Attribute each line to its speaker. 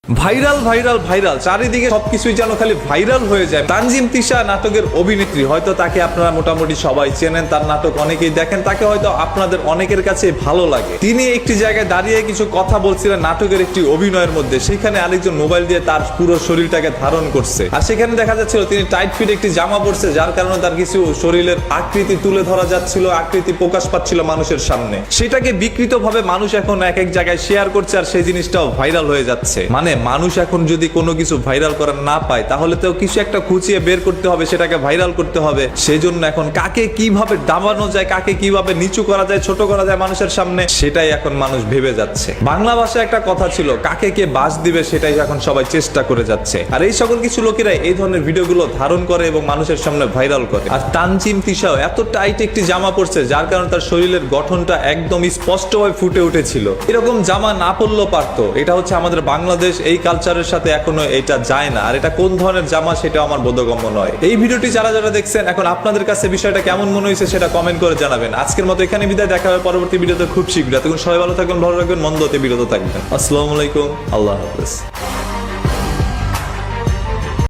Speaker 1: Viral viral viral চারিদিকে সবকিছুই যেন খালি ভাইরাল হয়ে যায়। তানজিম তিশা নাটকের অভিনেত্রী, হয়তো তাকে আপনারা মোটামুটি সবাই চেনেন, তার নাটক অনেকেই দেখেন, তাকে হয়তো আপনাদের অনেকের কাছে ভালো লাগে। তিনি একটি জায়গায় দাঁড়িয়ে কিছু কথা বলছিলেন নাটকের একটি অভিনয়ের মধ্যে, সেখানে আরেকজন মোবাইল দিয়ে তার পুরো শরীরটাকে ধারণ করছে, আর সেখানে দেখা যাচ্ছিল তিনি টাইট ফিট একটি জামা পরছে, যার কারণে তার কিছু শরীরের আকৃতি তুলে ধরা যাচ্ছিল, আকৃতি প্রকাশ পাচ্ছিল মানুষের সামনে। সেটাকে বিকৃত ভাবে মানুষ এখন এক এক জায়গায় শেয়ার করছে, আর সেই জিনিসটাও ভাইরাল হয়ে যাচ্ছে। মানে মানুষ এখন যদি কোনো কিছু ভাইরাল করা না পায়, তাহলে তো কিছু একটা খুঁচিয়ে বের করতে হবে, সেটাকে ভাইরাল করতে হবে। সেই জন্য এখন কাকে কিভাবে দাবানো যায়, কাকে কিভাবে নিচু করা যায়, ছোট করা যায় মানুষের সামনে, সেটাই এখন মানুষ ভেবে যাচ্ছে। বাংলা ভাষায় একটা কথা ছিল, কাকে কে বাস দিবে, সেটাই এখন সবাই চেষ্টা করে যাচ্ছে। আর এই সকল কিছু লোকেরা এই ধরনের ভিডিওগুলো ধারণ করে এবং মানুষের সামনে ভাইরাল করে। আর তানজিম তিশাও এত টাইট একটি জামা পরছে, যার কারণে তার শরীরের গঠনটা একদম স্পষ্টভাবে ফুটে উঠেছিল। এরকম জামা না পরলেও পারতো। এটা হচ্ছে আমাদের বাংলাদেশ, এই কালচারের সাথে এখনো এটা যায় না। আর এটা কোন ধরনের জামা সেটা আমার বোধগম্য নয়। এই ভিডিওটি যারা যারা দেখছেন, এখন আপনাদের কাছে বিষয়টা কেমন মনে হয়েছে সেটা কমেন্ট করে জানাবেন। আজকের মতো এখানে বিদায়, দেখা হবে পরবর্তী ভিডিওতে খুব শীঘ্র। তখন সবাই ভালো থাকবেন, ভালো রাখবেন, মন্দ হতে বিরত থাকবেন। আসসালামু আলাইকুম, আল্লাহ হাফেজ।